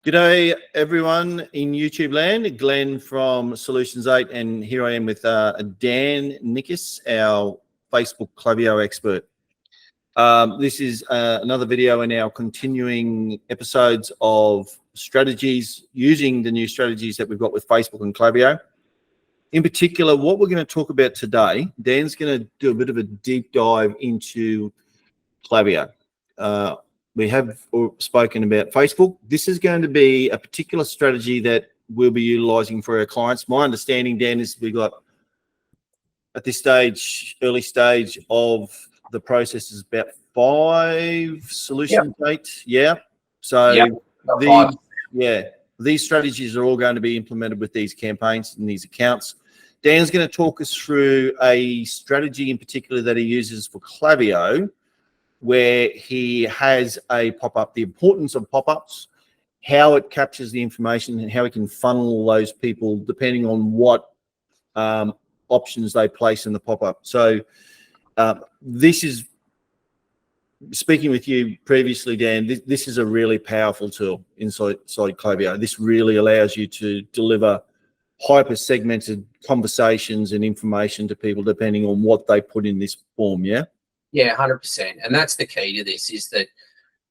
G'day everyone in YouTube land, Glenn from Solutions 8, and here I am with Dan Nickus, our Facebook Klaviyo expert. This is another video in our continuing episodes of strategies, using the new strategies that we've got with Facebook and Klaviyo. In particular, what we're going to talk about today, Dan's going to do a bit of a deep dive into Klaviyo. We have spoken about Facebook. This is going to be a particular strategy that we'll be utilizing for our clients. My understanding, Dan, is we've got at this stage, early stage of the process, is about 5 solutions, 8. Yeah. So these strategies are all going to be implemented with these campaigns and these accounts. Dan's going to talk us through a strategy in particular that he uses for Klaviyo, where he has a pop-up, the importance of pop-ups, how it captures the information and how he can funnel those people depending on what options they place in the pop-up. So this is, speaking with you previously, Dan, this is a really powerful tool inside Klaviyo. This really allows you to deliver hyper-segmented conversations and information to people depending on what they put in this form, yeah? Yeah, 100%. And that's the key to this, is that,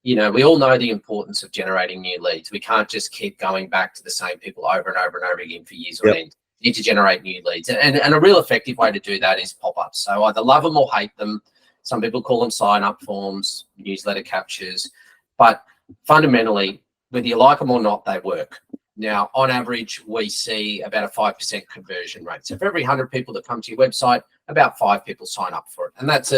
you know, we all know the importance of generating new leads. We can't just keep going back to the same people over and over and over again for years on end. You need to generate new leads. And a real effective way to do that is pop-ups. So either love them or hate them. Some people call them sign-up forms, newsletter captures. But fundamentally, whether you like them or not, they work. Now, on average, we see about a 5% conversion rate. So for every 100 people that come to your website, about 5 people sign up for it. And that's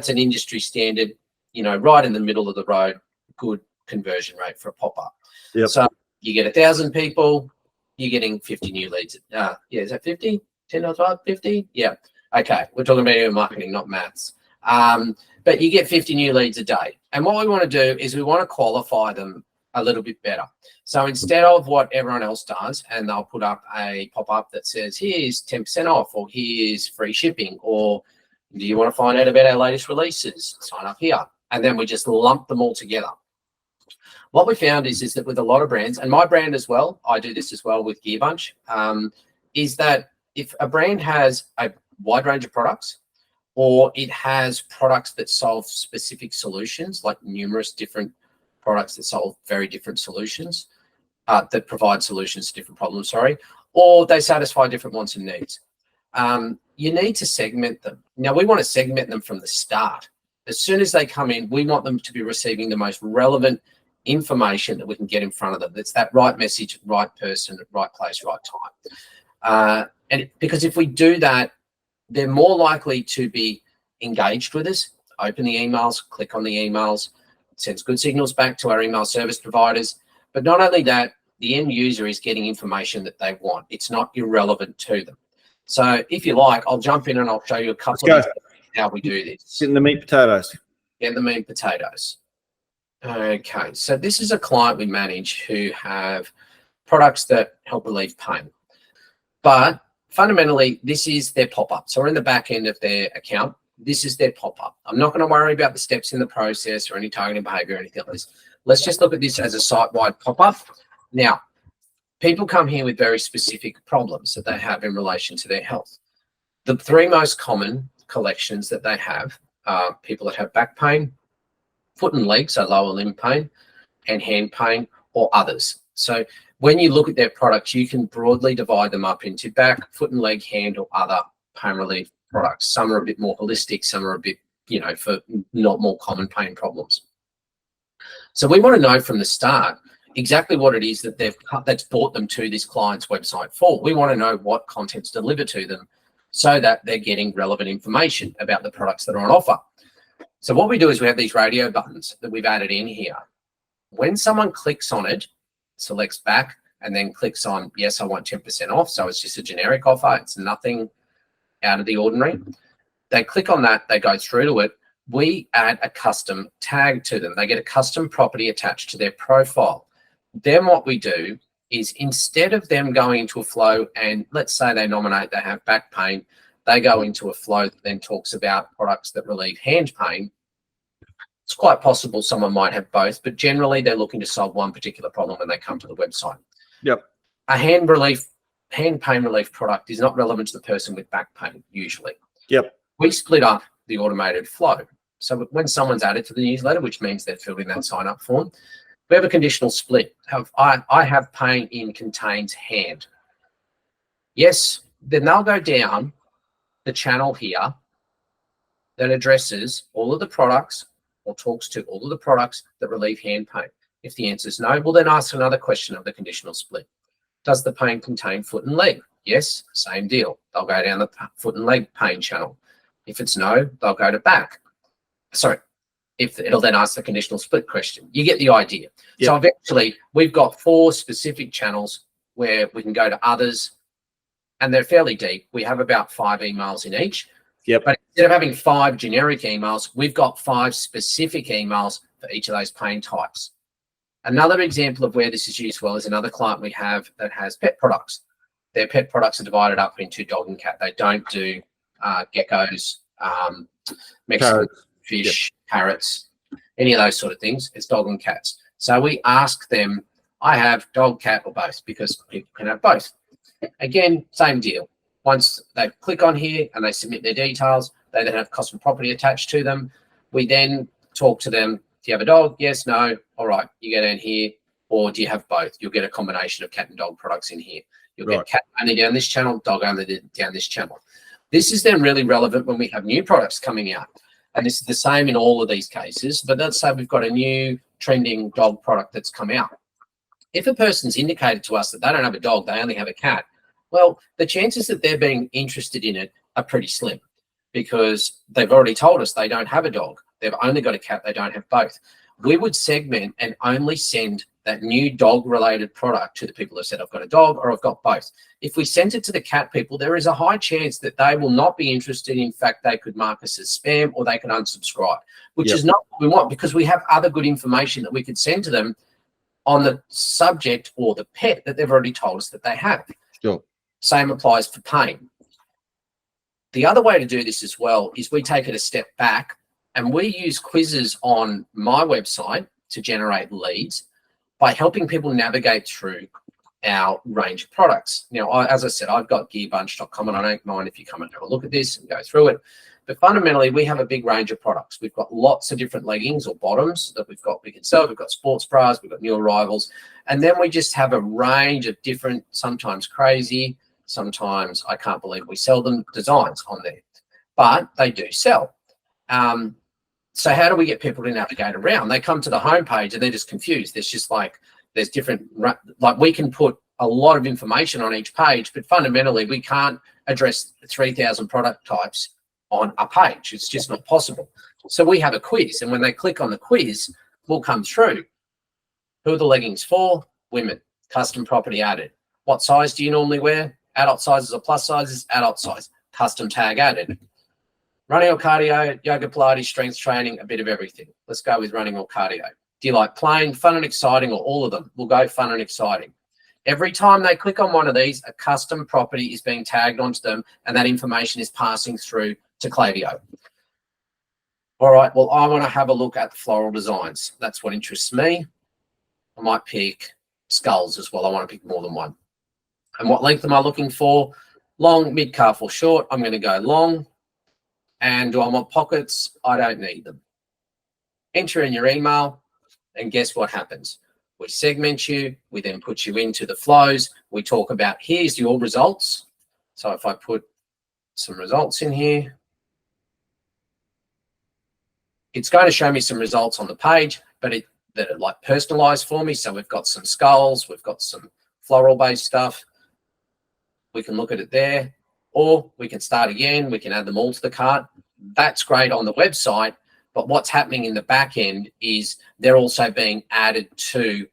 an industry standard, you know, right in the middle of the road, good conversion rate for a pop-up. Yep. So you get 1,000 people, you're getting 50 new leads. Yeah, is that 50? 10 or 12? 50? Yeah. Okay, we're talking about email marketing, not maths. But you get 50 new leads a day. And what we want to do is we want to qualify them a little bit better. So instead of what everyone else does, and they'll put up a pop-up that says, here's 10% off, or here's free shipping, or do you want to find out about our latest releases? Sign up here. And then we just lump them all together. What we found is that with a lot of brands, and my brand as well, I do this as well with Gearbunch, is that if a brand has a wide range of products, or it has products that solve specific solutions, like numerous different products that solve very different solutions, that provide solutions to different problems, or they satisfy different wants and needs. You need to segment them. Now, we want to segment them from the start. As soon as they come in, we want them to be receiving the most relevant information that we can get in front of them. That's that right message, right person, right place, right time. Because if we do that, they're more likely to be engaged with us, open the emails, click on the emails, sends good signals back to our email service providers. But not only that, the end user is getting information that they want. It's not irrelevant to them. So if you like, I'll jump in and I'll show you a couple of how we do this. In the meat potatoes. Get the meat potatoes. Okay, so this is a client we manage who have products that help relieve pain. But fundamentally, this is their pop-up. So we're in the back end of their account. This is their pop-up. I'm not going to worry about the steps in the process or any targeting behavior or anything like this. Let's just look at this as a site-wide pop-up. Now, people come here with very specific problems that they have in relation to their health. The 3 most common collections that they have are people that have back pain, foot and leg, so lower limb pain, and hand pain, or others. So when you look at their products, you can broadly divide them up into back, foot and leg, hand, or other pain relief products. Some are a bit more holistic, some are a bit, you know, for not more common pain problems. So we want to know from the start exactly what it is that that's brought them to this client's website for. We want to know what content's delivered to them so that they're getting relevant information about the products that are on offer. So what we do is we have these radio buttons that we've added in here. When someone clicks on it, selects back, and then clicks on, yes, I want 10% off. So it's just a generic offer. It's nothing out of the ordinary. They click on that, they go through to it. We add a custom tag to them. They get a custom property attached to their profile. Then what we do is, instead of them going into a flow and let's say they nominate they have back pain, they go into a flow that then talks about products that relieve hand pain. It's quite possible someone might have both, but generally they're looking to solve one particular problem when they come to the website. Yep. A hand pain relief product is not relevant to the person with back pain usually. Yep. We split up the automated flow. So when someone's added to the newsletter, which means they've filled in that sign-up form, we have a conditional split. I have pain in contains hand. Yes, then they'll go down the channel here that addresses all of the products or talks to all of the products that relieve hand pain. If the answer is no, we'll then ask another question of the conditional split. Does the pain contain foot and leg? Yes, same deal. They'll go down the foot and leg pain channel. If it's no, they'll go to back. Sorry, it'll then ask the conditional split question. You get the idea. Yep. So eventually we've got 4 specific channels where we can go to others, and they're fairly deep. We have about 5 emails in each. Yep. But instead of having 5 generic emails, we've got 5 specific emails for each of those pain types. Another example of where this is used well is another client we have that has pet products. Their pet products are divided up into dog and cat. They don't do geckos, Mexican fish, parrots, any of those sort of things. It's dog and cats. So we ask them, I have dog, cat, or both, because people can have both. Again, same deal. Once they click on here and they submit their details, they then have custom property attached to them. We then talk to them. Do you have a dog? Yes, no. All right, you go down here. Or do you have both? You'll get a combination of cat and dog products in here. You'll get cat only down this channel, dog only down this channel. This is then really relevant when we have new products coming out. And this is the same in all of these cases. But let's say we've got a new trending dog product that's come out. If a person's indicated to us that they don't have a dog, they only have a cat, well, the chances that they're being interested in it are pretty slim, because they've already told us they don't have a dog. They've only got a cat. They don't have both. We would segment and only send that new dog-related product to the people who said, I've got a dog or I've got both. If we sent it to the cat people, there is a high chance that they will not be interested. In fact, they could mark us as spam, or they can unsubscribe, which is not what we want, because we have other good information that we could send to them on the subject or the pet that they've already told us that they have. Sure. Same applies for pain. The other way to do this as well is we take it a step back, and we use quizzes on my website to generate leads by helping people navigate through our range of products. Now, as I said, I've got gearbunch.com, and I don't mind if you come and have a look at this and go through it. But fundamentally, we have a big range of products. We've got lots of different leggings or bottoms that we can sell. We've got sports bras, we've got new arrivals. And then we just have a range of different, sometimes crazy, sometimes I can't believe we sell them, designs on there. But they do sell. So how do we get people to navigate around? They come to the homepage and they're just confused. There's different, like we can put a lot of information on each page, but fundamentally we can't address 3,000 product types on a page. It's just not possible. So we have a quiz, and when they click on the quiz, we'll come through. Who are the leggings for? Women. Custom property added. What size do you normally wear? Adult sizes or plus sizes? Adult size. Custom tag added. Running or cardio, yoga, Pilates, strength training, a bit of everything. Let's go with running or cardio. Do you like plain, fun and exciting, or all of them? We'll go fun and exciting. Every time they click on one of these, a custom property is being tagged onto them, and that information is passing through to Klaviyo. All right, well, I want to have a look at the floral designs. That's what interests me. I might pick skulls as well. I want to pick more than one. And what length am I looking for? Long, mid, calf, or short? I'm going to go long. And do I want pockets? I don't need them. Enter in your email, and guess what happens? We segment you. We then put you into the flows. We talk about, here's your results. So if I put some results in here, it's going to show me some results on the page, but that are like personalized for me. So we've got some skulls, we've got some floral-based stuff. We can look at it there. Or we can start again. We can add them all to the cart. That's great on the website. But what's happening in the back end is they're also being added to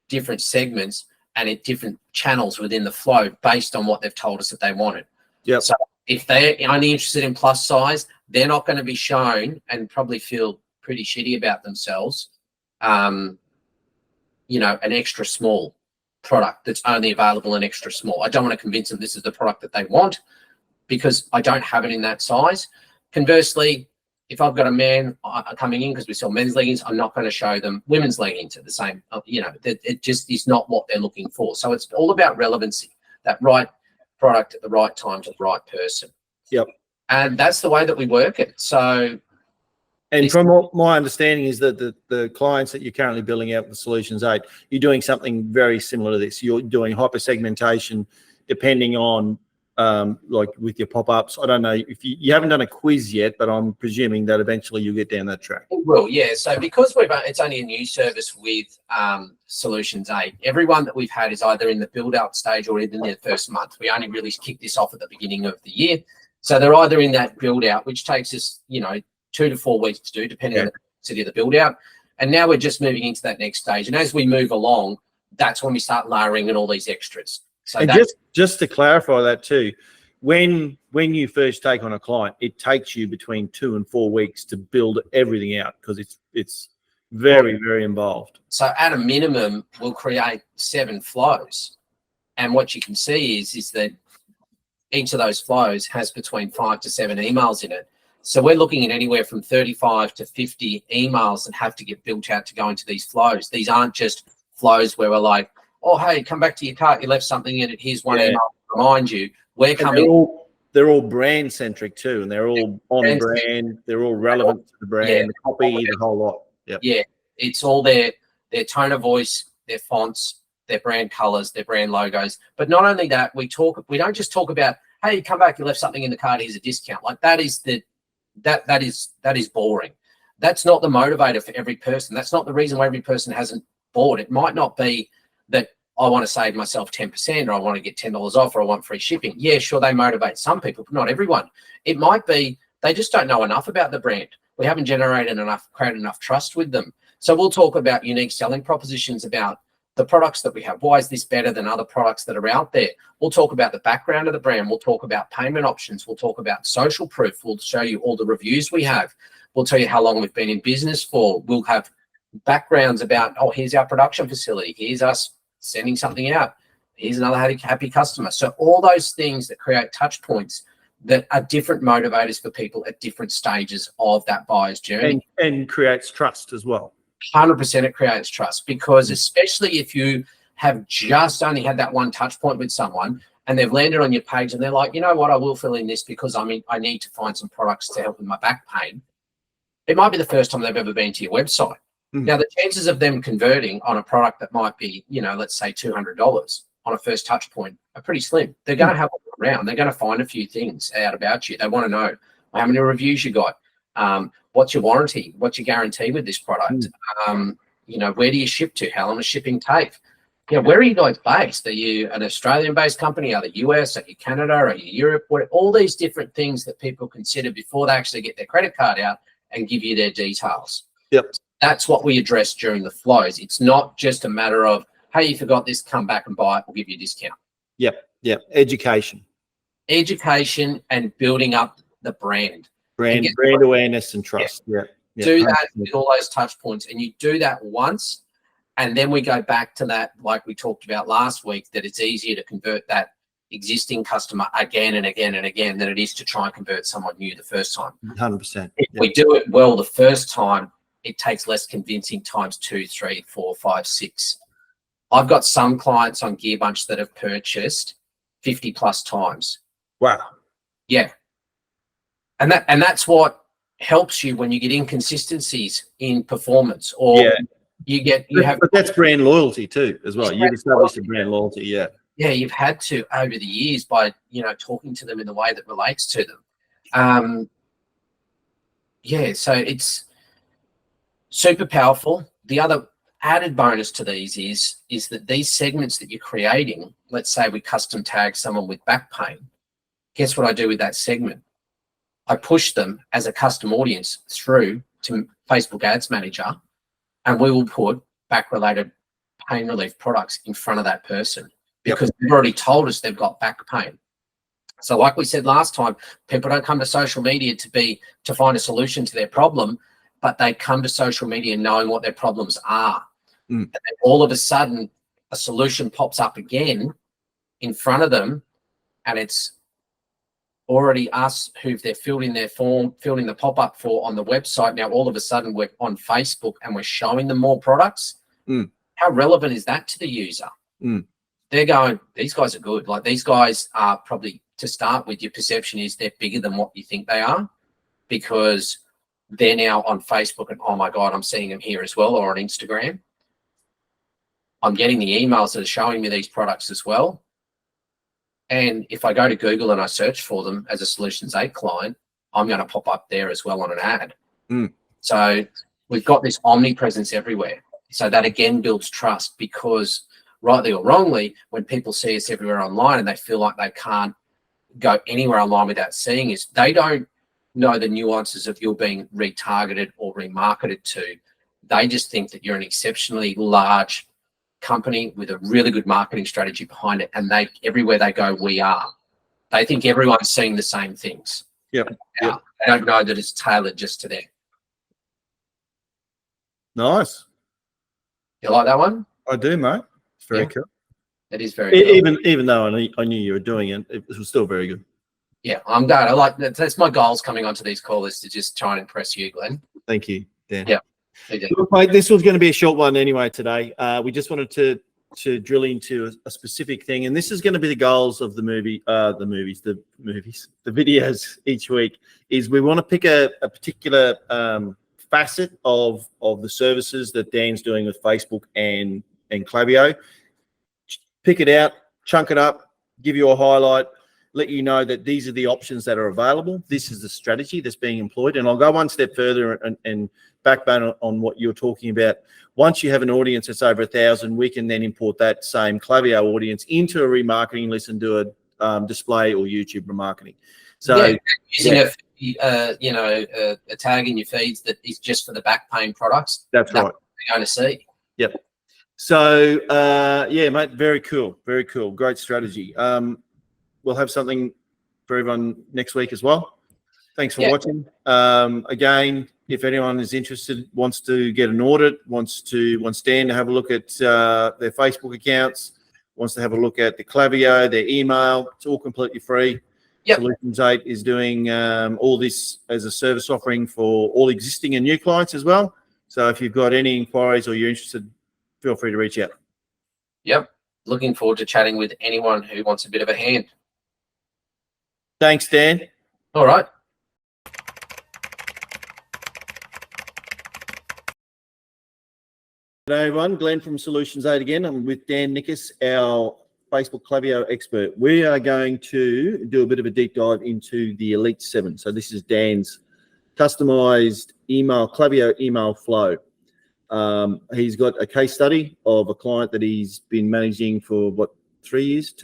different segments and at different channels within the flow based on what they've told us that they wanted. Yep. So if they're only interested in plus size, they're not going to be shown and probably feel pretty shitty about themselves. An extra small product that's only available in extra small. I don't want to convince them this is the product that they want because I don't have it in that size. Conversely, if I've got a man coming in because we sell men's leggings, I'm not going to show them women's leggings at the same, it just is not what they're looking for. So it's all about relevancy, that right product at the right time to the right person. Yep. And that's the way that we work it. So, and from what my understanding is that the clients that you're currently building out with Solutions 8, you're doing something very similar to this. You're doing hyper segmentation depending on like with your pop-ups. I don't know if you haven't done a quiz yet, but I'm presuming that eventually you'll get down that track. It will, yeah. So because it's only a new service with Solutions 8, everyone that we've had is either in the build-out stage or in their first month. We only really kicked this off at the beginning of the year. So they're either in that build-out, which takes us, 2 to 4 weeks to do, depending on the complexity of the build-out. And now we're just moving into that next stage. And as we move along, that's when we start layering in all these extras. So and just to clarify that too, when you first take on a client, it takes you between 2 and 4 weeks to build everything out because it's very, very involved. So at a minimum, we'll create 7 flows. And what you can see is that each of those flows has between 5 to 7 emails in it. So we're looking at anywhere from 35 to 50 emails that have to get built out to go into these flows. These aren't just flows where we're like, oh, hey, come back to your cart, you left something in it, here's one email to remind you. We're coming. They're all brand centric too, and they're all on brand. They're all relevant to the brand, the copy, the whole lot. Yep. Yeah, it's all their tone of voice, their fonts, their brand colors, their brand logos. But not only that, we don't just talk about, hey, you come back, you left something in the cart, here's a discount. Like that is boring. That's not the motivator for every person. That's not the reason why every person hasn't bought. It might not be that I want to save myself 10% or I want to get $10 off or I want free shipping. Yeah, sure, they motivate some people, but not everyone. It might be they just don't know enough about the brand. We haven't created enough trust with them. So we'll talk about unique selling propositions about the products that we have. Why is this better than other products that are out there? We'll talk about the background of the brand. We'll talk about payment options. We'll talk about social proof. We'll show you all the reviews we have. We'll tell you how long we've been in business for. We'll have backgrounds about, oh, here's our production facility. Here's us sending something out. Here's another happy customer. So all those things that create touch points that are different motivators for people at different stages of that buyer's journey. And creates trust as well. 100% it creates trust, because especially if you have just only had that one touch point with someone and they've landed on your page and they're like, you know what, I will fill in this because I need to find some products to help with my back pain. It might be the first time they've ever been to your website. Now, the chances of them converting on a product that might be, let's say $200 on a first touch point are pretty slim. They're going to have a look around. They're going to find a few things out about you. They want to know how many reviews you got. What's your warranty? What's your guarantee with this product? Where do you ship to? How long does shipping take? Where are you guys based? Are you an Australian-based company? Are you US? Are you Canada? Are you Europe? All these different things that people consider before they actually get their credit card out and give you their details. Yep. That's what we address during the flows. It's not just a matter of, hey, you forgot this, come back and buy it, we'll give you a discount. Yep. Education And building up the brand. Brand awareness and trust. Yeah. Do that with all those touch points, and you do that once, and then we go back to that, like we talked about last week, that it's easier to convert that existing customer again and again and again than it is to try and convert someone new the first time. 100%. If we do it well the first time, it takes less convincing times 2, 3, 4, 5, 6. I've got some clients on Gearbunch that have purchased 50 plus times. Wow. Yeah. And that's what helps you when you get inconsistencies in performance, or but that's brand loyalty too as well. You've established a brand loyalty. Yeah. Yeah, you've had to over the years by talking to them in the way that relates to them. So it's super powerful. The other added bonus to these is that these segments that you're creating, let's say we custom tag someone with back pain. Guess what I do with that segment? I push them as a custom audience through to Facebook Ads Manager, and we will put back-related pain relief products in front of that person because they've already told us they've got back pain. So like we said last time, people don't come to social media to find a solution to their problem, but they come to social media knowing what their problems are. And then all of a sudden, a solution pops up again in front of them, and it's already us who they're filled in their form, filled in the pop-up for on the website. Now, all of a sudden we're on Facebook and we're showing them more products. How relevant is that to the user? They're going, these guys are good. Like, these guys are probably, to start with, your perception is they're bigger than what you think they are, because they're now on Facebook and, oh my God, I'm seeing them here as well, or on Instagram. I'm getting the emails that are showing me these products as well. And if I go to Google and I search for them as a Solutions 8 client, I'm going to pop up there as well on an ad. So we've got this omnipresence everywhere. So that again builds trust, because rightly or wrongly, when people see us everywhere online and they feel like they can't go anywhere online without seeing us, they don't know the nuances of you're being retargeted or remarketed to. They just think that you're an exceptionally large company with a really good marketing strategy behind it, and they, everywhere they go, we are. They think everyone's seeing the same things. Yep. They don't know that it's tailored just to them. Nice. You like that one? I do, mate. It's very cool. It is very cool. Even though I knew you were doing it, it was still very good. Yeah, I'm glad. I like that. That's my goals coming onto these calls, is to just try and impress you, Glenn. Thank you, Dan. Yeah. Look, mate, this was going to be a short one anyway today. We just wanted to drill into a specific thing, and this is going to be the goals of the videos each week. Is we want to pick a particular facet of the services that Dan's doing with Facebook and Klaviyo. Pick it out, chunk it up, give you a highlight, let you know that these are the options that are available. This is the strategy that's being employed. And I'll go one step further and backbone on what you're talking about. Once you have an audience that's over 1,000, we can then import that same Klaviyo audience into a remarketing list and do a display or YouTube remarketing. So using a tag in your feeds that is just for the back pain products. That's right. You're going to see. Yep. So yeah, mate, very cool. Very cool. Great strategy. We'll have something for everyone next week as well. Thanks for watching. Again, if anyone is interested, wants to get an audit, wants Dan to have a look at their Facebook accounts, wants to have a look at the Klaviyo, their email, it's all completely free. Solutions 8 is doing all this as a service offering for all existing and new clients as well. So if you've got any inquiries or you're interested, feel free to reach out. Yep. Looking forward to chatting with anyone who wants a bit of a hand. Thanks, Dan. All right. Hello, everyone. Glenn from Solutions 8 again. I'm with Dan Nickus, our Facebook Klaviyo expert. We are going to do a bit of a deep dive into the Elite 7. So this is Dan's customized Klaviyo email flow. He's got a case study of a client that he's been managing for, 3 years?